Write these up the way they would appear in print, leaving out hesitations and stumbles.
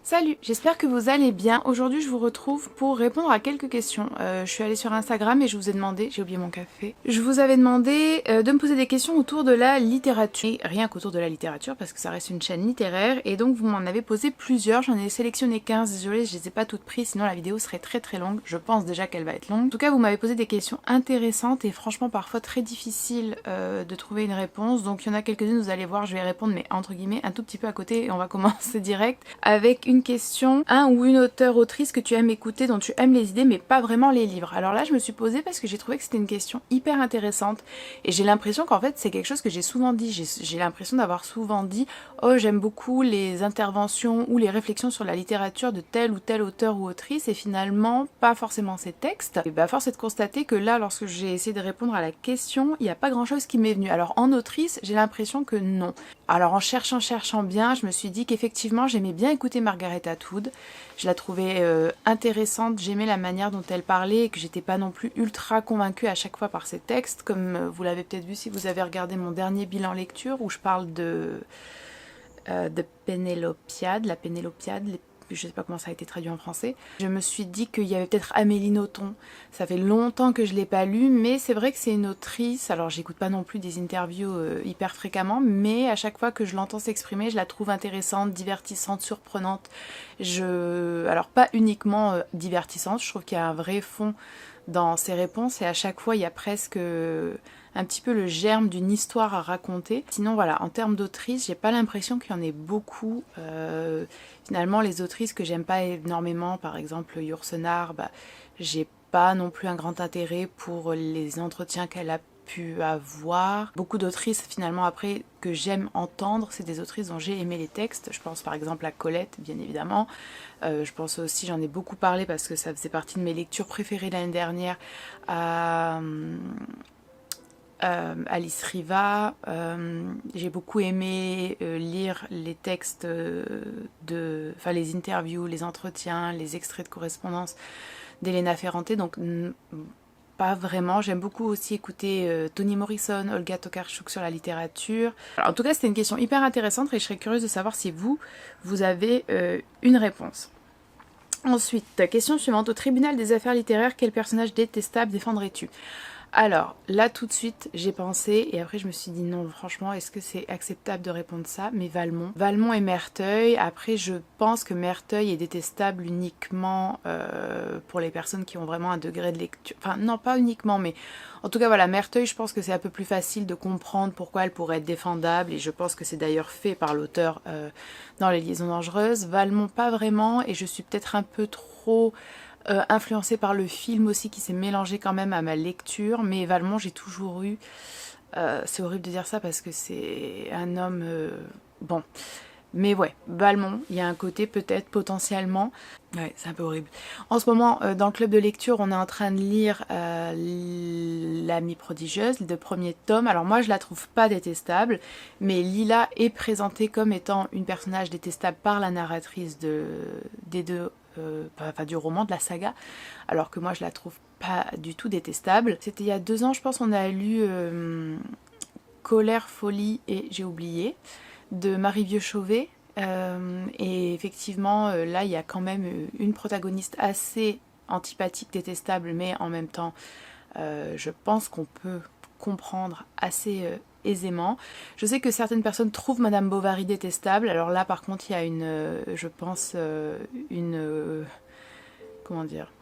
Salut, j'espère que vous allez bien. Aujourd'hui, je vous retrouve pour répondre à quelques questions. Je suis allée sur Instagram et je vous ai demandé, j'ai oublié mon café, je vous avais demandé de me poser des questions autour de la littérature. Et rien qu'autour de la littérature, parce que ça reste une chaîne littéraire, et donc vous m'en avez posé plusieurs, j'en ai sélectionné 15, désolée, je les ai pas toutes prises, sinon la vidéo serait très longue, je pense déjà qu'elle va être longue. En tout cas, vous m'avez posé des questions intéressantes et franchement parfois très difficiles de trouver une réponse, donc il y en a quelques-unes, vous allez voir, je vais répondre, mais entre guillemets, un tout petit peu à côté, et on va commencer direct avec une question, un ou une auteure-autrice que tu aimes écouter, dont tu aimes les idées mais pas vraiment les livres. Alors là je me suis posée parce que j'ai trouvé que c'était une question hyper intéressante et j'ai l'impression qu'en fait c'est quelque chose que j'ai souvent dit, j'ai l'impression d'avoir souvent dit oh j'aime beaucoup les interventions ou les réflexions sur la littérature de tel ou tel auteur ou autrice et finalement pas forcément ces textes. Et bah force est de constater que là lorsque j'ai essayé de répondre à la question, il n'y a pas grand chose qui m'est venu. Alors en autrice j'ai l'impression que non. Alors en cherchant bien, je me suis dit qu'effectivement j'aimais bien écouter Margaret Atwood. Je la trouvais intéressante, j'aimais la manière dont elle parlait et que j'étais pas non plus ultra convaincue à chaque fois par ses textes, comme vous l'avez peut-être vu si vous avez regardé mon dernier bilan lecture où je parle de Pénélopiade, la Pénélopiade, je sais pas comment ça a été traduit en français. Je me suis dit qu'il y avait peut-être Amélie Nothomb. Ça fait longtemps que je l'ai pas lu, mais c'est vrai que c'est une autrice. Alors j'écoute pas non plus des interviews hyper fréquemment, mais à chaque fois que je l'entends s'exprimer, je la trouve intéressante, divertissante, surprenante. Alors pas uniquement divertissante, je trouve qu'il y a un vrai fond dans ses réponses et à chaque fois il y a presque un petit peu le germe d'une histoire à raconter. Sinon voilà, en termes d'autrice, j'ai pas l'impression qu'il y en ait beaucoup. Finalement les autrices que j'aime pas énormément, par exemple Yourcenar, j'ai pas non plus un grand intérêt pour les entretiens qu'elle a pu avoir. Beaucoup d'autrices finalement après que j'aime entendre, c'est des autrices dont j'ai aimé les textes. Je pense par exemple à Colette, bien évidemment. Je pense aussi, j'en ai beaucoup parlé parce que ça faisait partie de mes lectures préférées l'année dernière, à Alice Riva. J'ai beaucoup aimé lire les textes enfin les interviews, les entretiens, les extraits de correspondance d'Elena Ferrante, donc pas vraiment. J'aime beaucoup aussi écouter Toni Morrison, Olga Tokarczuk sur la littérature. Alors, en tout cas, c'était une question hyper intéressante et je serais curieuse de savoir si vous avez une réponse. Ensuite, question suivante. Au tribunal des affaires littéraires, quel personnage détestable défendrais-tu ? Alors, là tout de suite, j'ai pensé, et après je me suis dit non, franchement, est-ce que c'est acceptable de répondre ça ? Mais Valmont. Valmont et Merteuil. Après, je pense que Merteuil est détestable uniquement pour les personnes qui ont vraiment un degré de lecture. Enfin, non, pas uniquement, mais en tout cas, voilà, Merteuil, je pense que c'est un peu plus facile de comprendre pourquoi elle pourrait être défendable, et je pense que c'est d'ailleurs fait par l'auteur dans Les Liaisons dangereuses. Valmont, pas vraiment, et je suis peut-être un peu trop influencée par le film aussi qui s'est mélangé quand même à ma lecture, mais Valmont j'ai toujours eu, c'est horrible de dire ça parce que c'est un homme, bon, mais ouais, Valmont, il y a un côté peut-être potentiellement, ouais c'est un peu horrible. En ce moment dans le club de lecture on est en train de lire L'amie prodigieuse, le premier tome. Alors moi je la trouve pas détestable, mais Lila est présentée comme étant une personnage détestable par la narratrice des deux du roman, de la saga, alors que moi je la trouve pas du tout détestable. C'était il y a 2 ans je pense, on a lu Colère, folie et j'ai oublié de Marie Vieux-Chauvet, et effectivement là il y a quand même une protagoniste assez antipathique, détestable, mais en même temps je pense qu'on peut comprendre assez aisément. Je sais que certaines personnes trouvent Madame Bovary détestable, alors là par contre il y a je pense comment dire,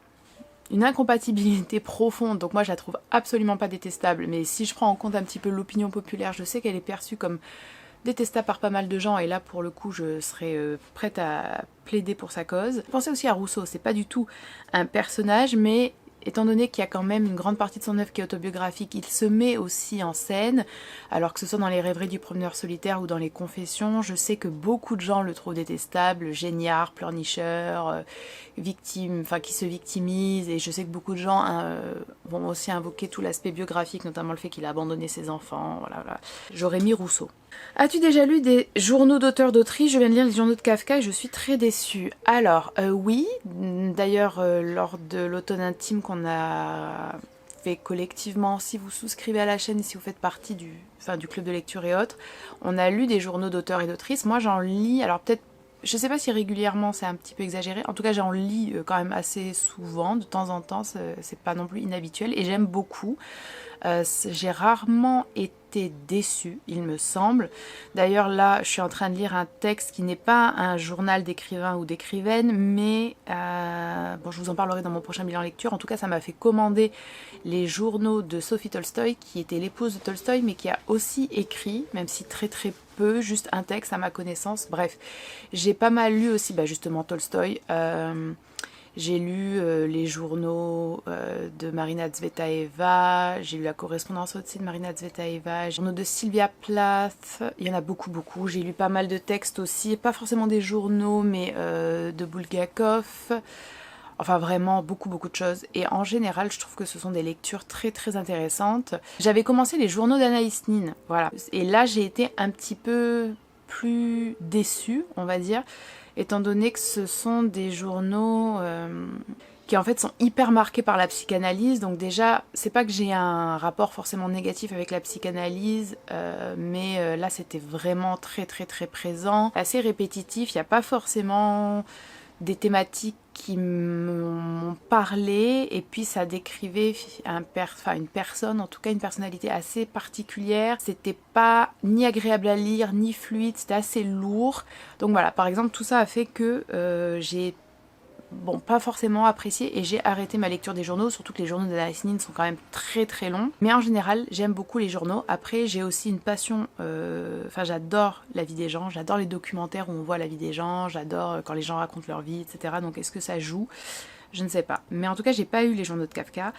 une incompatibilité profonde, donc moi je la trouve absolument pas détestable, mais si je prends en compte un petit peu l'opinion populaire, je sais qu'elle est perçue comme détestable par pas mal de gens, et là pour le coup je serais prête à plaider pour sa cause. Pensez aussi à Rousseau, c'est pas du tout un personnage, mais étant donné qu'il y a quand même une grande partie de son œuvre qui est autobiographique, il se met aussi en scène, alors que ce soit dans les rêveries du promeneur solitaire ou dans les confessions. Je sais que beaucoup de gens le trouvent détestable, géniard, pleurnicheur, victime, enfin qui se victimise, et je sais que beaucoup de gens vont aussi invoquer tout l'aspect biographique, notamment le fait qu'il a abandonné ses enfants, voilà. J'aurais mis Rousseau. As-tu déjà lu des journaux d'auteurs d'autrices ? Je viens de lire les journaux de Kafka et je suis très déçue. Alors, oui, d'ailleurs, lors de l'automne intime qu'on a fait collectivement, si vous souscrivez à la chaîne, si vous faites partie du club de lecture et autres, on a lu des journaux d'auteurs et d'autrices. Moi, j'en lis, alors peut-être je sais pas si régulièrement c'est un petit peu exagéré, en tout cas j'en lis quand même assez souvent, de temps en temps, c'est pas non plus inhabituel et j'aime beaucoup. J'ai rarement été déçue, il me semble. D'ailleurs là, je suis en train de lire un texte qui n'est pas un journal d'écrivain ou d'écrivaine, mais bon, je vous en parlerai dans mon prochain bilan lecture. En tout cas, ça m'a fait commander les journaux de Sophie Tolstoï, qui était l'épouse de Tolstoï, mais qui a aussi écrit, même si très très peu, juste un texte à ma connaissance. Bref, j'ai pas mal lu aussi, justement Tolstoï. J'ai lu les journaux de Marina Tsvetaeva, j'ai lu la correspondance aussi de Marina Tsvetaeva, les journaux de Sylvia Plath, il y en a beaucoup beaucoup. J'ai lu pas mal de textes aussi, pas forcément des journaux, mais de Bulgakov. Enfin vraiment beaucoup beaucoup de choses. Et en général, je trouve que ce sont des lectures très très intéressantes. J'avais commencé les journaux d'Anaïs Nin, voilà. Et là, j'ai été un petit peu plus déçue, on va dire, étant donné que ce sont des journaux qui en fait sont hyper marqués par la psychanalyse. Donc déjà, c'est pas que j'ai un rapport forcément négatif avec la psychanalyse, mais là c'était vraiment très très très présent, assez répétitif. Il n'y a pas forcément des thématiques qui m'ont parlé, et puis ça décrivait une personne, en tout cas une personnalité assez particulière. C'était pas ni agréable à lire, ni fluide, c'était assez lourd. Donc voilà, par exemple, tout ça a fait que j'ai pas forcément apprécié et j'ai arrêté ma lecture des journaux, surtout que les journaux d'Anaïs Nin sont quand même très très longs. Mais en général, j'aime beaucoup les journaux. Après, j'ai aussi une passion, j'adore la vie des gens, j'adore les documentaires où on voit la vie des gens, j'adore quand les gens racontent leur vie, etc. Donc est-ce que ça joue ? Je ne sais pas. Mais en tout cas, j'ai pas eu les journaux de Kafka.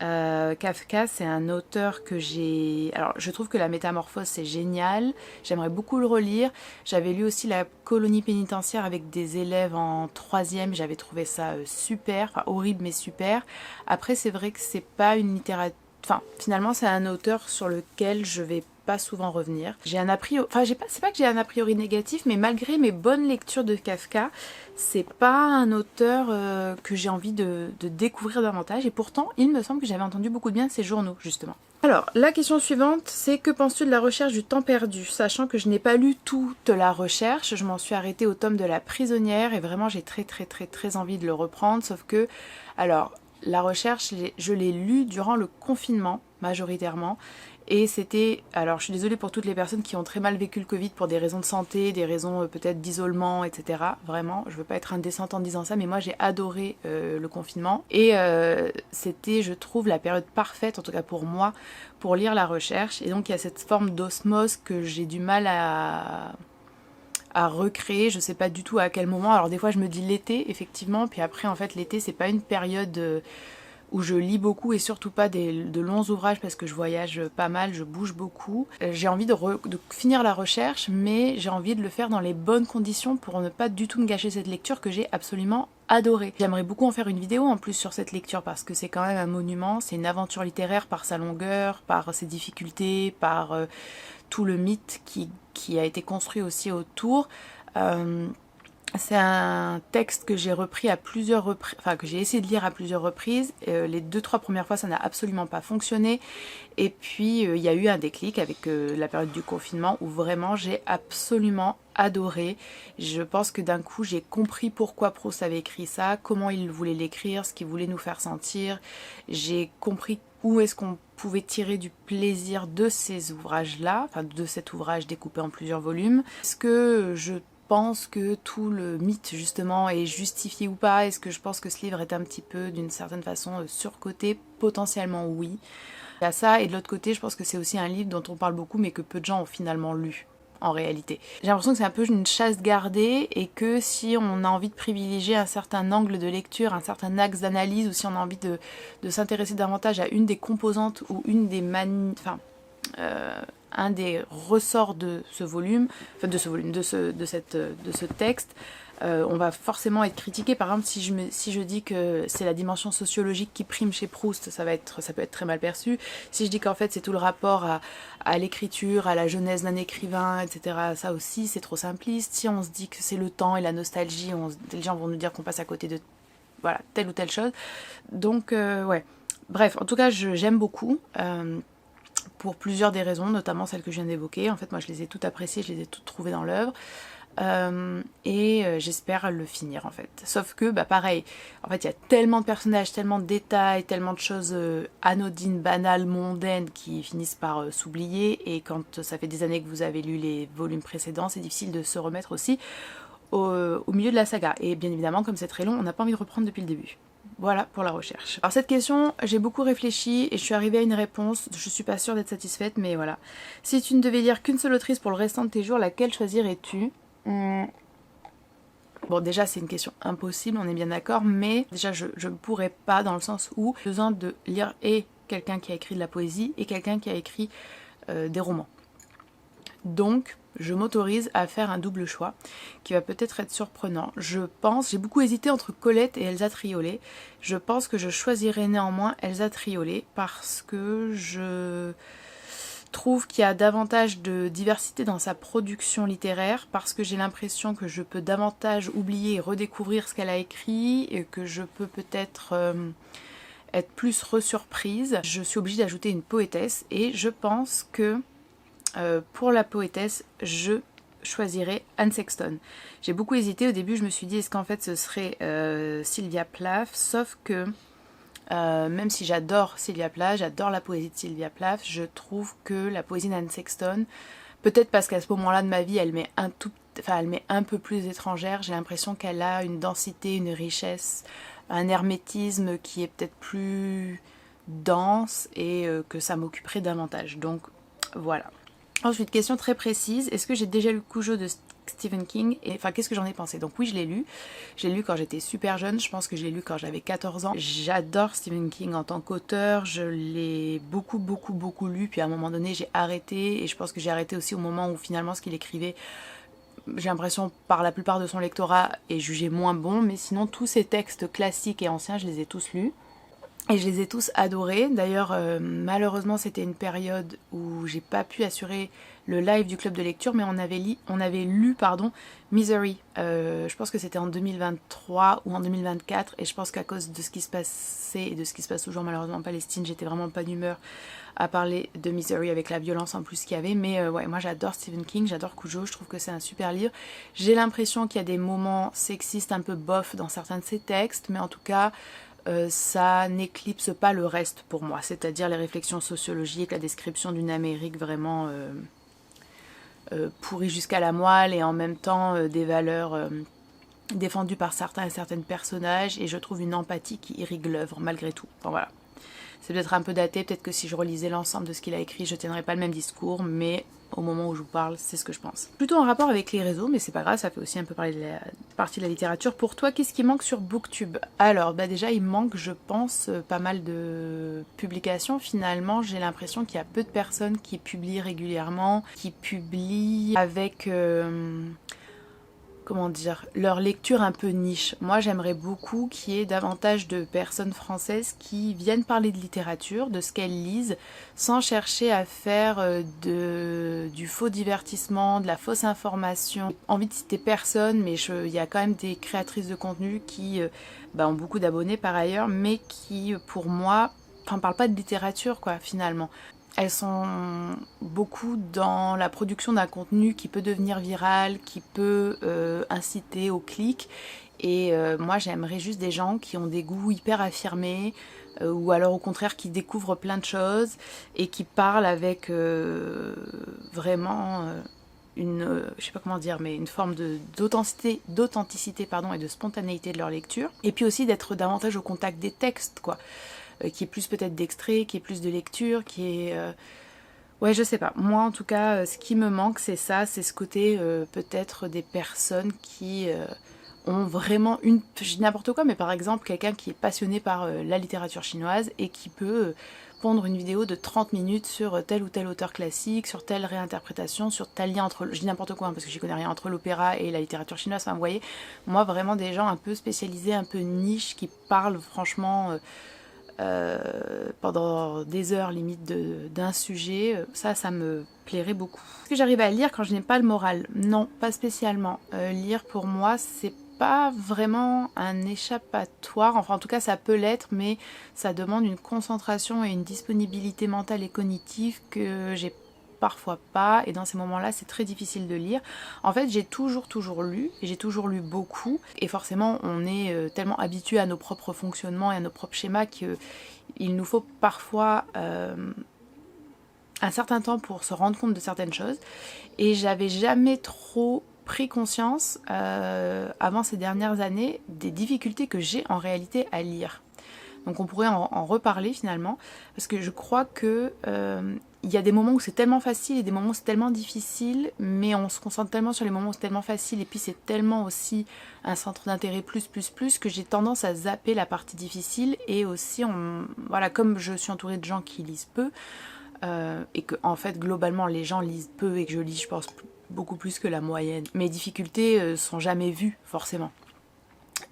Kafka, c'est un auteur que j'ai... Alors, je trouve que La Métamorphose, c'est génial. J'aimerais beaucoup le relire. J'avais lu aussi La Colonie pénitentiaire avec des élèves en 3e. J'avais trouvé ça super. Enfin, horrible, mais super. Après, c'est vrai que c'est pas une littérature... Enfin, finalement, c'est un auteur sur lequel je vais pas souvent revenir. J'ai un a priori... Enfin, c'est pas que j'ai un a priori négatif, mais malgré mes bonnes lectures de Kafka, c'est pas un auteur que j'ai envie de découvrir davantage. Et pourtant, il me semble que j'avais entendu beaucoup de bien de ses journaux, justement. Alors, la question suivante, c'est que penses-tu de la recherche du temps perdu ? Sachant que je n'ai pas lu toute la recherche, je m'en suis arrêtée au tome de La Prisonnière, et vraiment, j'ai très très très très envie de le reprendre, sauf que... Alors, la recherche, je l'ai lu durant le confinement, majoritairement. Et c'était, alors je suis désolée pour toutes les personnes qui ont très mal vécu le Covid pour des raisons de santé, des raisons peut-être d'isolement, etc. Vraiment, je veux pas être indécente en disant ça, mais moi j'ai adoré le confinement. Et c'était, je trouve, la période parfaite, en tout cas pour moi, pour lire la recherche. Et donc il y a cette forme d'osmose que j'ai du mal à recréer, je sais pas du tout à quel moment. Alors des fois je me dis l'été, effectivement, puis après en fait l'été c'est pas une période... où je lis beaucoup et surtout pas de longs ouvrages parce que je voyage pas mal, je bouge beaucoup. J'ai envie de finir la recherche, mais j'ai envie de le faire dans les bonnes conditions pour ne pas du tout me gâcher cette lecture que j'ai absolument adorée. J'aimerais beaucoup en faire une vidéo en plus sur cette lecture parce que c'est quand même un monument, c'est une aventure littéraire par sa longueur, par ses difficultés, par tout le mythe qui a été construit aussi autour. C'est un texte que j'ai repris à plusieurs reprises, enfin que j'ai essayé de lire à plusieurs reprises. Les 2-3 premières fois, ça n'a absolument pas fonctionné. Et puis, il y a eu un déclic avec la période du confinement où vraiment j'ai absolument adoré. Je pense que d'un coup, j'ai compris pourquoi Proust avait écrit ça, comment il voulait l'écrire, ce qu'il voulait nous faire sentir. J'ai compris où est-ce qu'on pouvait tirer du plaisir de ces ouvrages-là, enfin de cet ouvrage découpé en plusieurs volumes. Est-ce que je pense que tout le mythe justement est justifié ou pas? Est-ce que je pense que ce livre est un petit peu d'une certaine façon surcoté? Potentiellement oui. Il y a ça, et de l'autre côté je pense que c'est aussi un livre dont on parle beaucoup mais que peu de gens ont finalement lu en réalité. J'ai l'impression que c'est un peu une chasse gardée et que si on a envie de privilégier un certain angle de lecture, un certain axe d'analyse, ou si on a envie de s'intéresser davantage à une des composantes ou une des un des ressorts de ce volume, enfin de ce texte, on va forcément être critiqué. Par exemple, si je dis que c'est la dimension sociologique qui prime chez Proust, ça peut être très mal perçu. Si je dis qu'en fait c'est tout le rapport à l'écriture, à la jeunesse d'un écrivain, etc., ça aussi c'est trop simpliste. Si on se dit que c'est le temps et la nostalgie, les gens vont nous dire qu'on passe à côté de voilà, telle ou telle chose. Donc ouais. Bref, en tout cas j'aime beaucoup. Pour plusieurs des raisons, notamment celles que je viens d'évoquer. En fait, moi, je les ai toutes appréciées, je les ai toutes trouvées dans l'œuvre. J'espère le finir en fait. Sauf que bah pareil, en fait il y a tellement de personnages, tellement de détails, tellement de choses anodines, banales, mondaines qui finissent par s'oublier, et quand ça fait des années que vous avez lu les volumes précédents, c'est difficile de se remettre aussi au milieu de la saga. Et bien évidemment, comme c'est très long, on n'a pas envie de reprendre depuis le début. Voilà pour la recherche. Alors cette question, j'ai beaucoup réfléchi et je suis arrivée à une réponse. Je suis pas sûre d'être satisfaite, mais voilà. Si tu ne devais lire qu'une seule autrice pour le restant de tes jours, laquelle choisirais-tu? Bon, déjà c'est une question impossible, on est bien d'accord, mais déjà je ne pourrais pas, dans le sens où j'ai besoin de lire et quelqu'un qui a écrit de la poésie et quelqu'un qui a écrit des romans. Donc je m'autorise à faire un double choix qui va peut-être être surprenant. Je pense, j'ai beaucoup hésité entre Colette et Elsa Triolet. Je pense que je choisirais néanmoins Elsa Triolet parce que je trouve qu'il y a davantage de diversité dans sa production littéraire, parce que j'ai l'impression que je peux davantage oublier et redécouvrir ce qu'elle a écrit et que je peux peut-être être plus resurprise. Je suis obligée d'ajouter une poétesse et je pense que pour la poétesse, je choisirais Anne Sexton. J'ai beaucoup hésité au début, je me suis dit est-ce qu'en fait ce serait Sylvia Plath, sauf que même si j'adore Sylvia Plath, j'adore la poésie de Sylvia Plath, je trouve que la poésie d'Anne Sexton, peut-être parce qu'à ce moment-là de ma vie, elle m'est un peu plus étrangère, j'ai l'impression qu'elle a une densité, une richesse, un hermétisme qui est peut-être plus dense et que ça m'occuperait davantage. Donc voilà. Ensuite, question très précise, est-ce que j'ai déjà lu Cujo de Stephen King? Et enfin, qu'est-ce que j'en ai pensé? Donc oui, je l'ai lu. Je l'ai lu quand j'étais super jeune, je pense que je l'ai lu quand j'avais 14 ans. J'adore Stephen King en tant qu'auteur, je l'ai beaucoup lu, puis à un moment donné j'ai arrêté, et je pense que j'ai arrêté aussi au moment où finalement ce qu'il écrivait, j'ai l'impression par la plupart de son lectorat, est jugé moins bon, mais sinon tous ces textes classiques et anciens, je les ai tous lus. Et je les ai tous adorés. D'ailleurs, malheureusement, c'était une période où j'ai pas pu assurer le live du club de lecture, mais on avait lu Misery. Je pense que c'était en 2023 ou en 2024, et je pense qu'à cause de ce qui se passait et de ce qui se passe toujours malheureusement en Palestine, j'étais vraiment pas d'humeur à parler de Misery avec la violence en plus qu'il y avait. Mais ouais, moi j'adore Stephen King, j'adore Cujo, je trouve que c'est un super livre. J'ai l'impression qu'il y a des moments sexistes un peu bof dans certains de ses textes, mais en tout cas ça n'éclipse pas le reste pour moi, c'est-à-dire les réflexions sociologiques, la description d'une Amérique vraiment pourrie jusqu'à la moelle, et en même temps des valeurs défendues par certains et certaines personnages, et je trouve une empathie qui irrigue l'œuvre malgré tout. Enfin voilà. C'est peut-être un peu daté, peut-être que si je relisais l'ensemble de ce qu'il a écrit, je tiendrais pas le même discours, mais au moment où je vous parle, c'est ce que je pense. Plutôt en rapport avec les réseaux, mais c'est pas grave, ça fait aussi un peu partie de la littérature. Pour toi, qu'est-ce qui manque sur Booktube? Alors, bah déjà, il manque, je pense, pas mal de publications. Finalement, j'ai l'impression qu'il y a peu de personnes qui publient régulièrement, qui publient avec... comment dire, leur lecture un peu niche. Moi, j'aimerais beaucoup qu'il y ait davantage de personnes françaises qui viennent parler de littérature, de ce qu'elles lisent, sans chercher à faire du faux divertissement, de la fausse information. J'ai envie de citer personne, mais il y a quand même des créatrices de contenu qui ont beaucoup d'abonnés par ailleurs, mais qui, pour moi, parlent pas de littérature, quoi, finalement. Elles sont beaucoup dans la production d'un contenu qui peut devenir viral, qui peut inciter au clic. Et moi, j'aimerais juste des gens qui ont des goûts hyper affirmés, ou alors au contraire qui découvrent plein de choses et qui parlent avec vraiment je sais pas comment dire, mais une forme d'authenticité et de spontanéité de leur lecture. Et puis aussi d'être davantage au contact des textes, quoi. Qui est plus peut-être d'extrait, qui est plus de lecture, qui est... Ouais, je sais pas. Moi, en tout cas, ce qui me manque, c'est ça, c'est ce côté peut-être des personnes qui ont vraiment je dis n'importe quoi, mais par exemple, quelqu'un qui est passionné par la littérature chinoise et qui peut pondre une vidéo de 30 minutes sur tel ou tel auteur classique, sur telle réinterprétation, sur tel lien entre... Je dis n'importe quoi, hein, parce que j'y connais rien, entre l'opéra et la littérature chinoise. Enfin, vous voyez, moi, vraiment des gens un peu spécialisés, un peu niche, qui parlent franchement... pendant des heures limite d'un sujet, ça me plairait beaucoup. Est-ce que j'arrive à lire quand je n'ai pas le moral? Non, pas spécialement. Lire pour moi, c'est pas vraiment un échappatoire, enfin en tout cas ça peut l'être, mais ça demande une concentration et une disponibilité mentale et cognitive que j'ai parfois pas, et dans ces moments-là c'est très difficile de lire. En fait j'ai toujours lu, et j'ai toujours lu beaucoup, et forcément on est tellement habitué à nos propres fonctionnements et à nos propres schémas qu'il nous faut parfois un certain temps pour se rendre compte de certaines choses, et j'avais jamais trop pris conscience avant ces dernières années des difficultés que j'ai en réalité à lire. Donc on pourrait en reparler finalement, parce que je crois que il y a des moments où c'est tellement facile et des moments où c'est tellement difficile, mais on se concentre tellement sur les moments où c'est tellement facile, et puis c'est tellement aussi un centre d'intérêt plus que j'ai tendance à zapper la partie difficile. Et aussi, voilà, comme je suis entourée de gens qui lisent peu, et que en fait globalement les gens lisent peu et que je lis je pense beaucoup plus que la moyenne, mes difficultés sont jamais vues forcément.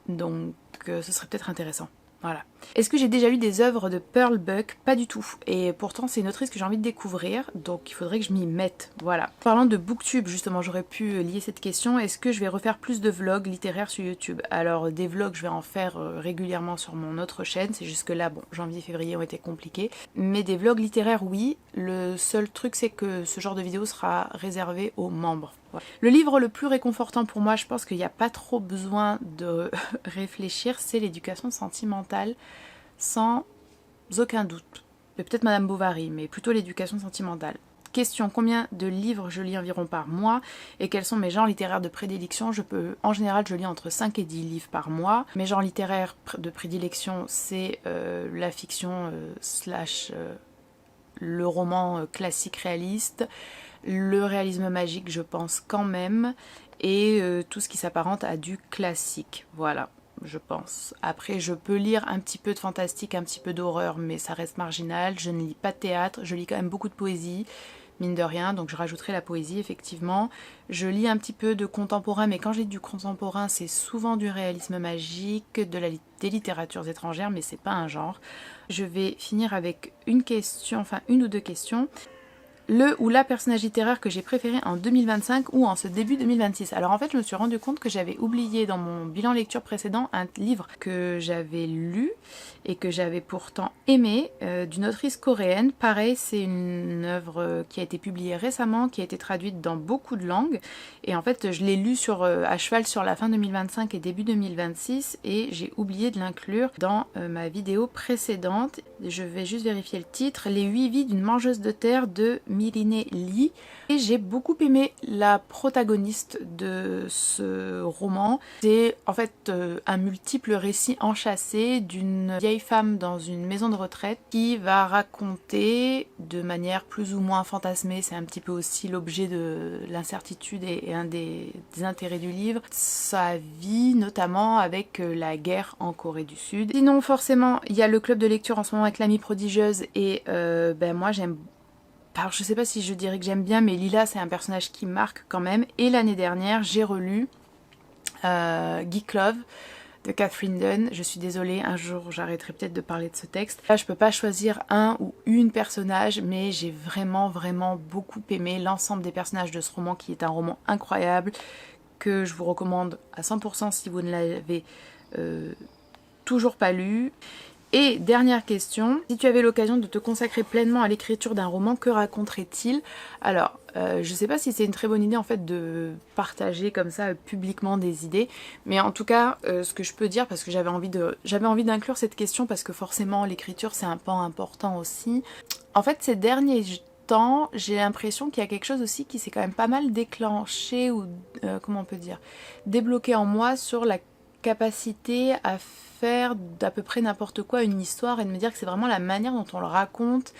Donc ce serait peut-être intéressant. Voilà. Est-ce que j'ai déjà lu des œuvres de Pearl Buck? Pas du tout. Et pourtant c'est une autrice que j'ai envie de découvrir, donc il faudrait que je m'y mette. Voilà. Parlant de Booktube, justement, j'aurais pu lier cette question. Est-ce que je vais refaire plus de vlogs littéraires sur YouTube? Alors des vlogs, je vais en faire régulièrement sur mon autre chaîne. C'est juste que là, bon, janvier, février ont été compliqués. Mais des vlogs littéraires, oui. Le seul truc, c'est que ce genre de vidéo sera réservé aux membres. Voilà. Le livre le plus réconfortant pour moi, je pense qu'il n'y a pas trop besoin de réfléchir, c'est l'éducation sentimentale, sans aucun doute. Peut-être Madame Bovary, mais plutôt l'éducation sentimentale. Question, combien de livres je lis environ par mois et quels sont mes genres littéraires de prédilection? En général, je lis entre 5 et 10 livres par mois. Mes genres littéraires de prédilection, c'est la fiction slash le roman classique réaliste, le réalisme magique, je pense quand même, et tout ce qui s'apparente à du classique, voilà, je pense. Après, je peux lire un petit peu de fantastique, un petit peu d'horreur, mais ça reste marginal. Je ne lis pas de théâtre, je lis quand même beaucoup de poésie, mine de rien, donc je rajouterai la poésie, effectivement. Je lis un petit peu de contemporain, mais quand je lis du contemporain, c'est souvent du réalisme magique, des littératures étrangères, mais c'est pas un genre. Je vais finir avec une question, enfin une ou deux questions. Le ou la personnage littéraire que j'ai préféré en 2025 ou en ce début 2026. Alors en fait, je me suis rendu compte que j'avais oublié dans mon bilan lecture précédent un livre que j'avais lu et que j'avais pourtant aimé, d'une autrice coréenne. Pareil, c'est une œuvre qui a été publiée récemment, qui a été traduite dans beaucoup de langues. Et en fait, je l'ai lu à cheval sur la fin 2025 et début 2026 et j'ai oublié de l'inclure dans ma vidéo précédente. Je vais juste vérifier le titre. Les 8 vies d'une mangeuse de terre de Miline Lee. Et j'ai beaucoup aimé la protagoniste de ce roman. C'est en fait un multiple récit enchâssé d'une vieille femme dans une maison de retraite qui va raconter de manière plus ou moins fantasmée, c'est un petit peu aussi l'objet de l'incertitude et un des intérêts du livre, sa vie notamment avec la guerre en Corée du Sud. Sinon forcément il y a le club de lecture en ce moment avec l'amie prodigieuse et moi j'aime. Alors je sais pas si je dirais que j'aime bien, mais Lila c'est un personnage qui marque quand même. Et l'année dernière j'ai relu Geek Love de Catherine Dunn. Je suis désolée, un jour j'arrêterai peut-être de parler de ce texte. Là je peux pas choisir un ou une personnage, mais j'ai vraiment beaucoup aimé l'ensemble des personnages de ce roman qui est un roman incroyable que je vous recommande à 100% si vous ne l'avez toujours pas lu. Et dernière question, si tu avais l'occasion de te consacrer pleinement à l'écriture d'un roman, que raconterait-il? Alors, je sais pas si c'est une très bonne idée en fait de partager comme ça publiquement des idées, mais en tout cas, ce que je peux dire, parce que j'avais envie d'inclure cette question, parce que forcément l'écriture c'est un pan important aussi. En fait, ces derniers temps, j'ai l'impression qu'il y a quelque chose aussi qui s'est quand même pas mal déclenché, ou comment on peut dire, débloqué en moi sur la capacité à faire d'à peu près n'importe quoi une histoire et de me dire que c'est vraiment la manière dont on le raconte,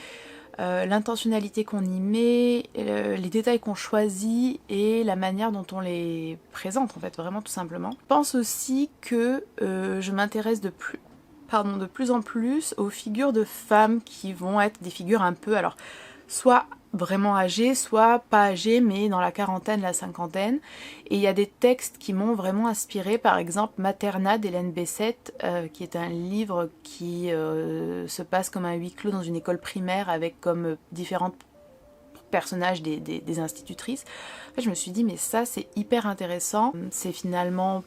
l'intentionnalité qu'on y met, les détails qu'on choisit et la manière dont on les présente en fait, vraiment tout simplement. Je pense aussi que je m'intéresse de plus en plus aux figures de femmes qui vont être des figures un peu, alors soit vraiment âgées, soit pas âgées, mais dans la quarantaine, la cinquantaine. Et il y a des textes qui m'ont vraiment inspirée, par exemple Materna d'Hélène Bessette, qui est un livre qui se passe comme un huis clos dans une école primaire avec comme différents personnages des institutrices. En fait, je me suis dit, mais ça c'est hyper intéressant, c'est finalement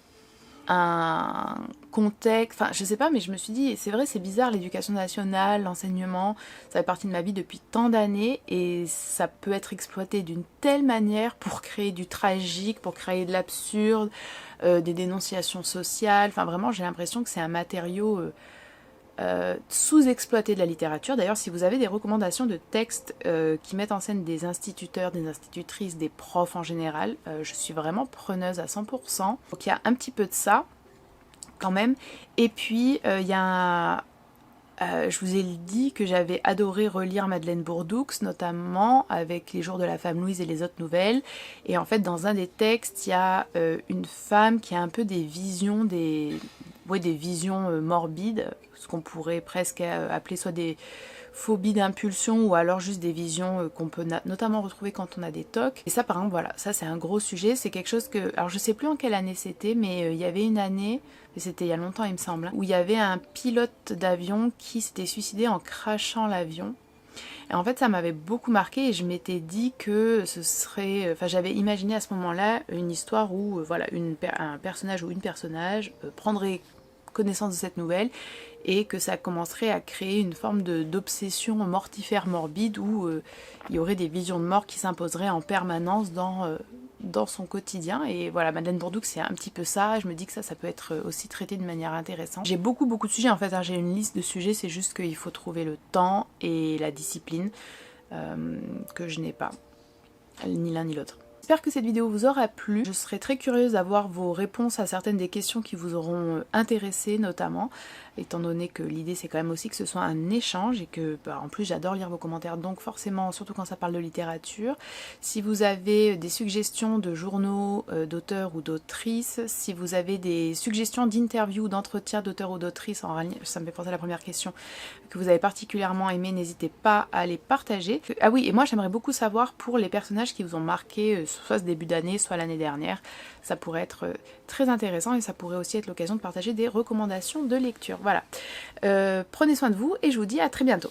un contexte, enfin je sais pas, mais je me suis dit, c'est vrai, c'est bizarre, l'éducation nationale, l'enseignement, ça fait partie de ma vie depuis tant d'années et ça peut être exploité d'une telle manière pour créer du tragique, pour créer de l'absurde, des dénonciations sociales, enfin vraiment j'ai l'impression que c'est un matériau sous-exploité de la littérature. D'ailleurs, si vous avez des recommandations de textes qui mettent en scène des instituteurs, des institutrices, des profs en général, je suis vraiment preneuse à 100%. Donc il y a un petit peu de ça quand même. Et puis il y a je vous ai dit que j'avais adoré relire Madeleine Bourdoux, notamment avec Les Jours de la femme Louise et les autres nouvelles. Et en fait, dans un des textes, il y a une femme qui a un peu des visions, des visions morbides, ce qu'on pourrait presque appeler soit des phobies d'impulsion ou alors juste des visions qu'on peut notamment retrouver quand on a des TOC. Et ça, par exemple, voilà, ça c'est un gros sujet. C'est quelque chose que, alors je sais plus en quelle année c'était, mais il y avait une année, et c'était il y a longtemps il me semble, où il y avait un pilote d'avion qui s'était suicidé en crachant l'avion. Et en fait ça m'avait beaucoup marqué et je m'étais dit que ce serait, enfin j'avais imaginé à ce moment-là une histoire où voilà un personnage ou une personnage prendrait connaissance de cette nouvelle et que ça commencerait à créer une forme d'obsession mortifère morbide où il y aurait des visions de mort qui s'imposeraient en permanence dans son quotidien. Et voilà, Madeleine Bourdoux c'est un petit peu ça, je me dis que ça peut être aussi traité de manière intéressante. J'ai beaucoup de sujets en fait, hein. J'ai une liste de sujets, c'est juste qu'il faut trouver le temps et la discipline que je n'ai pas, ni l'un ni l'autre. J'espère que cette vidéo vous aura plu. Je serais très curieuse d'avoir vos réponses à certaines des questions qui vous auront intéressé notamment, étant donné que l'idée c'est quand même aussi que ce soit un échange et que en plus j'adore lire vos commentaires, donc forcément, surtout quand ça parle de littérature. Si vous avez des suggestions de journaux d'auteurs ou d'autrices, si vous avez des suggestions d'interviews, d'entretiens d'auteurs ou d'autrices, ça me fait penser à la première question, que vous avez particulièrement aimé, n'hésitez pas à les partager. Ah oui, et moi j'aimerais beaucoup savoir pour les personnages qui vous ont marqué, soit ce début d'année, soit l'année dernière. Ça pourrait être très intéressant et ça pourrait aussi être l'occasion de partager des recommandations de lecture. Voilà. Prenez soin de vous et je vous dis à très bientôt.